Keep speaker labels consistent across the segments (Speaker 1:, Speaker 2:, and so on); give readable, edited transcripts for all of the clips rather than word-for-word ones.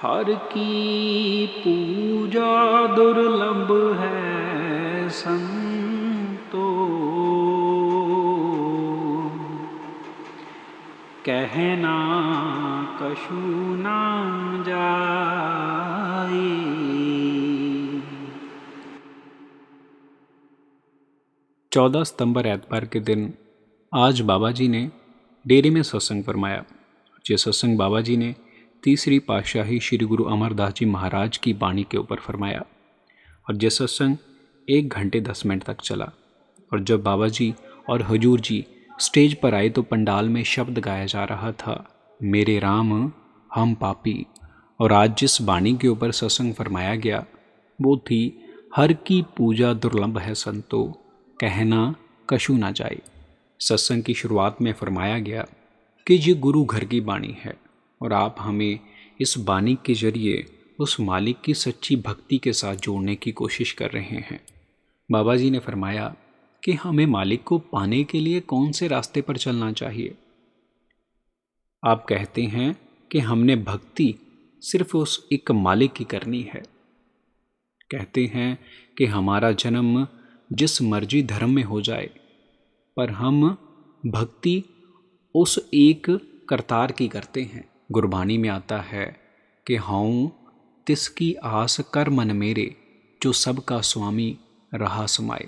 Speaker 1: हर की पूजा दुर्लभ है संतो, कहना कछु ना जाए। 14 सितंबर एतवार के दिन आज बाबा जी ने डेरे में सत्संग फरमाया। ये सत्संग बाबा जी ने तीसरी पातशाही श्री गुरु अमरदास जी महाराज की वाणी के ऊपर फरमाया और यह सत्संग 1 घंटे 10 मिनट तक चला। और जब बाबा जी और हजूर जी स्टेज पर आए तो पंडाल में शब्द गाया जा रहा था, मेरे राम हम पापी। और आज जिस वाणी के ऊपर सत्संग फरमाया गया वो थी, हर की पूजा दुर्लभ है संतो, कहना कछु ना जाए। सत्संग की शुरुआत में फरमाया गया कि ये गुरु घर की वाणी है और आप हमें इस वाणी के जरिए उस मालिक की सच्ची भक्ति के साथ जोड़ने की कोशिश कर रहे हैं। बाबा जी ने फरमाया कि हमें मालिक को पाने के लिए कौन से रास्ते पर चलना चाहिए। आप कहते हैं कि हमने भक्ति सिर्फ उस एक मालिक की करनी है। कहते हैं कि हमारा जन्म जिस मर्जी धर्म में हो जाए, पर हम भक्ति उस एक करतार की करते हैं। गुरबाणी में आता है कि हाऊं तिसकी आस कर मन मेरे, जो सबका स्वामी रहा समाए।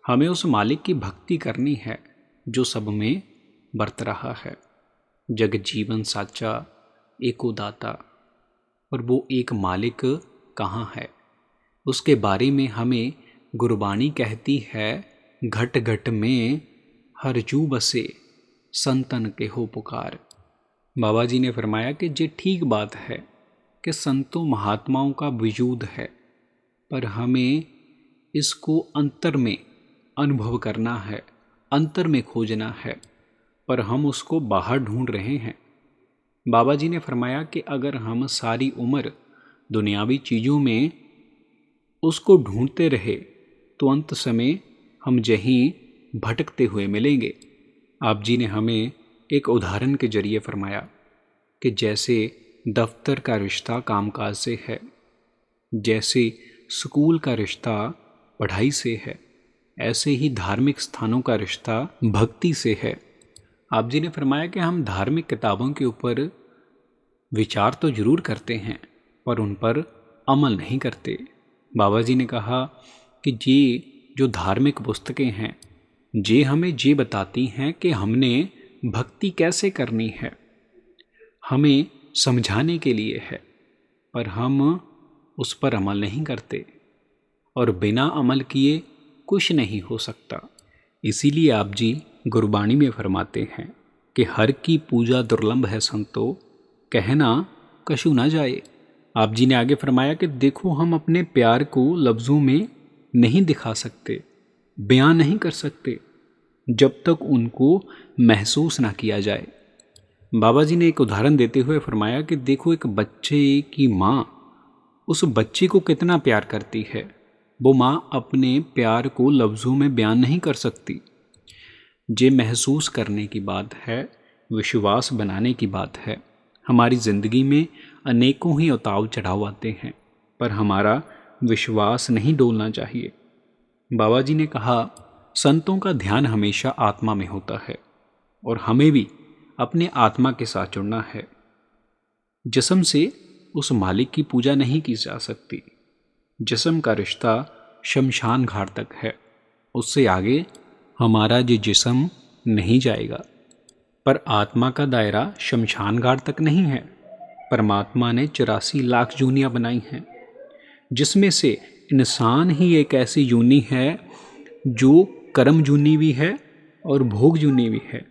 Speaker 1: हमें उस मालिक की भक्ति करनी है जो सब में बरत रहा है। जग जीवन साचा एको दाता, और वो एक मालिक कहाँ है, उसके बारे में हमें गुरबाणी कहती है, घट घट में हर जू बसे संतन के हो पुकार। बाबा जी ने फरमाया कि ये ठीक बात है कि संतों महात्माओं का वजूद है, पर हमें इसको अंतर में अनुभव करना है, अंतर में खोजना है, पर हम उसको बाहर ढूंढ रहे हैं। बाबा जी ने फरमाया कि अगर हम सारी उम्र दुनियावी चीज़ों में उसको ढूंढते रहे तो अंत समय हम यहीं भटकते हुए मिलेंगे। आप जी ने हमें एक उदाहरण के जरिए फरमाया कि जैसे दफ्तर का रिश्ता कामकाज से है, जैसे स्कूल का रिश्ता पढ़ाई से है, ऐसे ही धार्मिक स्थानों का रिश्ता भक्ति से है। आप जी ने फरमाया कि हम धार्मिक किताबों के ऊपर विचार तो जरूर करते हैं पर उन पर अमल नहीं करते। बाबा जी ने कहा कि ये जो धार्मिक पुस्तकें हैं ये हमें ये बताती हैं कि हमने भक्ति कैसे करनी है, हमें समझाने के लिए है, पर हम उस पर अमल नहीं करते और बिना अमल किए कुछ नहीं हो सकता। इसीलिए आप जी गुरबाणी में फरमाते हैं कि हर की पूजा दुर्लभ है संतो, कहना कछु ना जाए। आप जी ने आगे फरमाया कि देखो हम अपने प्यार को लफ्ज़ों में नहीं दिखा सकते, बयान नहीं कर सकते जब तक उनको महसूस ना किया जाए। बाबा जी ने एक उदाहरण देते हुए फरमाया कि देखो एक बच्चे की माँ उस बच्चे को कितना प्यार करती है, वो माँ अपने प्यार को लफ्ज़ों में बयान नहीं कर सकती। ये महसूस करने की बात है, विश्वास बनाने की बात है। हमारी ज़िंदगी में अनेकों ही उतार चढ़ाव आते हैं, पर हमारा विश्वास नहीं डोलना चाहिए। बाबा जी ने कहा संतों का ध्यान हमेशा आत्मा में होता है और हमें भी अपने आत्मा के साथ जुड़ना है। जिस्म से उस मालिक की पूजा नहीं की जा सकती। जिस्म का रिश्ता शमशान घाट तक है, उससे आगे हमारा ये जिस्म नहीं जाएगा। पर आत्मा का दायरा शमशान घाट तक नहीं है। परमात्मा ने 84 लाख जूनियाँ बनाई हैं, जिसमें से इंसान ही एक ऐसी यूनी है जो कर्म जूनी भी है और भोग जूनी भी है।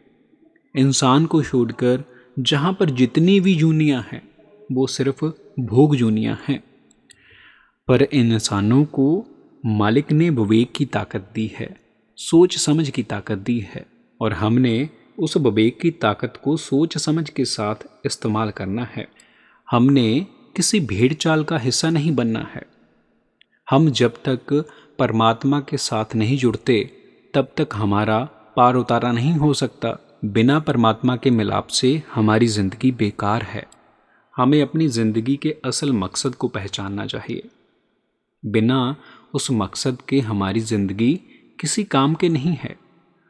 Speaker 1: इंसान को छोड़कर जहाँ पर जितनी भी जूनियाँ हैं वो सिर्फ भोग जूनियाँ हैं। पर इंसानों को मालिक ने विवेक की ताकत दी है, सोच समझ की ताकत दी है, और हमने उस विवेक की ताकत को सोच समझ के साथ इस्तेमाल करना है। हमने किसी भेड़ चाल का हिस्सा नहीं बनना है। हम जब तक परमात्मा के साथ नहीं जुड़ते तब तक हमारा पार उतारा नहीं हो सकता। बिना परमात्मा के मिलाप से हमारी ज़िंदगी बेकार है। हमें अपनी ज़िंदगी के असल मकसद को पहचानना चाहिए। बिना उस मकसद के हमारी ज़िंदगी किसी काम के नहीं है।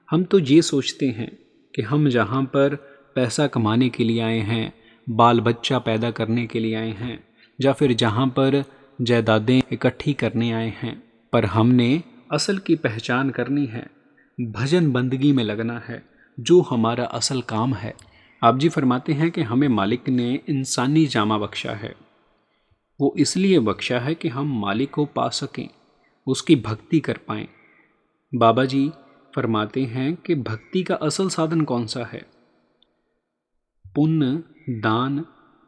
Speaker 1: हम तो ये सोचते हैं कि हम जहाँ पर पैसा कमाने के लिए आए हैं, बाल बच्चा पैदा करने के लिए आए हैं, या फिर जहाँ पर जायदादें इकट्ठी करने आए हैं, पर हमने असल की पहचान करनी है, भजन बंदगी में लगना है, जो हमारा असल काम है। आप जी फरमाते हैं कि हमें मालिक ने इंसानी जामा बख्शा है। वो इसलिए बख्शा है कि हम मालिक को पा सकें, उसकी भक्ति कर पाएं। बाबा जी फरमाते हैं कि भक्ति का असल साधन कौन सा है? पुण्य दान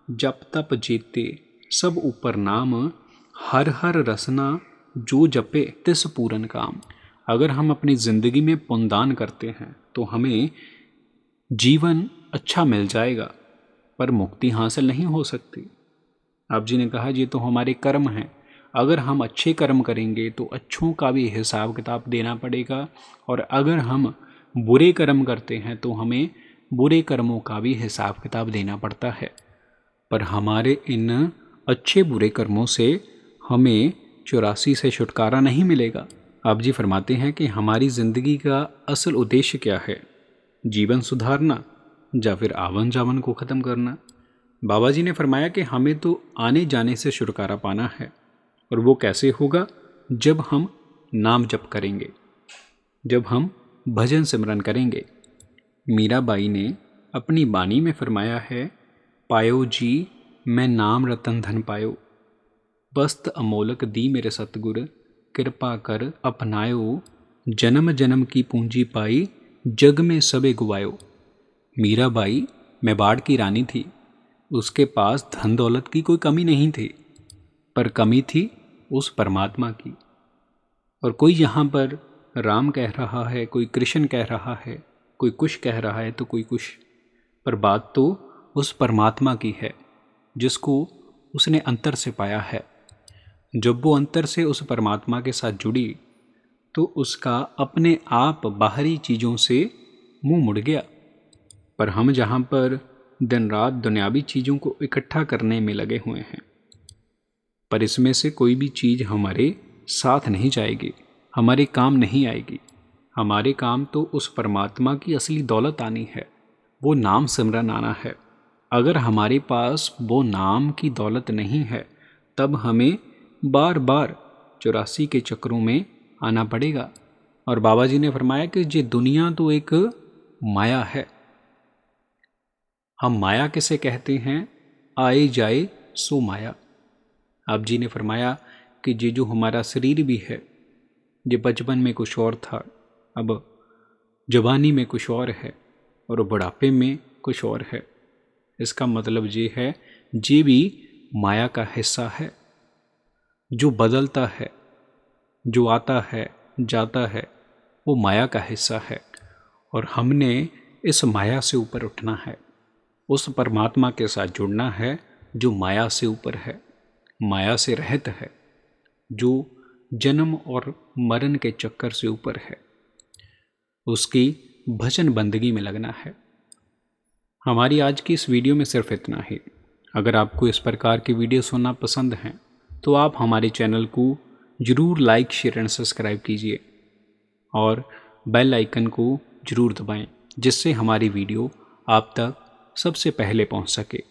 Speaker 1: जप तप जेते सब ऊपर नाम, हर हर रसना जो जपे तिस पूरन काम। अगर हम अपनी ज़िंदगी में पुण्यदान करते हैं तो हमें जीवन अच्छा मिल जाएगा, पर मुक्ति हासिल नहीं हो सकती। आप जी ने कहा ये तो हमारे कर्म हैं। अगर हम अच्छे कर्म करेंगे तो अच्छों का भी हिसाब किताब देना पड़ेगा, और अगर हम बुरे कर्म करते हैं तो हमें बुरे कर्मों का भी हिसाब किताब देना पड़ता है। पर हमारे इन अच्छे बुरे कर्मों से हमें 84 से छुटकारा नहीं मिलेगा। आप जी फरमाते हैं कि हमारी ज़िंदगी का असल उद्देश्य क्या है? जीवन सुधारना या फिर आवन जावन को ख़त्म करना? बाबा जी ने फरमाया कि हमें तो आने जाने से छुटकारा पाना है, और वो कैसे होगा? जब हम नाम जप करेंगे, जब हम भजन सिमरन करेंगे। मीराबाई ने अपनी बानी में फरमाया है, पायो जी मैं नाम रतन धन पायो, वस्त अमोलक दी मेरे सतगुर, कृपा कर अपनायो, जन्म जन्म की पूंजी पाई, जग में सबे गुवायो। मीराबाई मेवाड़ की रानी थी। उसके पास धन दौलत की कोई कमी नहीं थी, पर कमी थी उस परमात्मा की। और कोई यहाँ पर राम कह रहा है, कोई कृष्ण कह रहा है, कोई कुछ कह रहा है तो कोई कुछ, पर बात तो उस परमात्मा की है जिसको उसने अंतर से पाया है। जब वो अंतर से उस परमात्मा के साथ जुड़ी तो उसका अपने आप बाहरी चीज़ों से मुंह मुड़ गया। पर हम जहाँ पर दिन रात दुनियावी चीज़ों को इकट्ठा करने में लगे हुए हैं, पर इसमें से कोई भी चीज़ हमारे साथ नहीं जाएगी, हमारे काम नहीं आएगी। हमारे काम तो उस परमात्मा की असली दौलत आनी है, वो नाम सिमरन आना है। अगर हमारे पास वो नाम की दौलत नहीं है तब हमें बार बार 84 के चक्रों में आना पड़ेगा। और बाबा जी ने फरमाया कि ये दुनिया तो एक माया है। हम माया किसे कहते हैं? आए जाए सो माया। आप जी ने फरमाया कि ये जो हमारा शरीर भी है, ये बचपन में कुछ और था, अब जवानी में कुछ और है, और बुढ़ापे में कुछ और है। इसका मतलब ये है ये भी माया का हिस्सा है, जो बदलता है, जो आता है जाता है, वो माया का हिस्सा है। और हमने इस माया से ऊपर उठना है, उस परमात्मा के साथ जुड़ना है जो माया से ऊपर है, माया से रहित है, जो जन्म और मरण के चक्कर से ऊपर है। उसकी भजन बंदगी में लगना है। हमारी आज की इस वीडियो में सिर्फ इतना ही। अगर आपको इस प्रकार की वीडियो सुनना पसंद हैं तो आप हमारे चैनल को ज़रूर लाइक शेयर एंड सब्सक्राइब कीजिए, और बेल आइकन को ज़रूर दबाएं, जिससे हमारी वीडियो आप तक सबसे पहले पहुंच सके।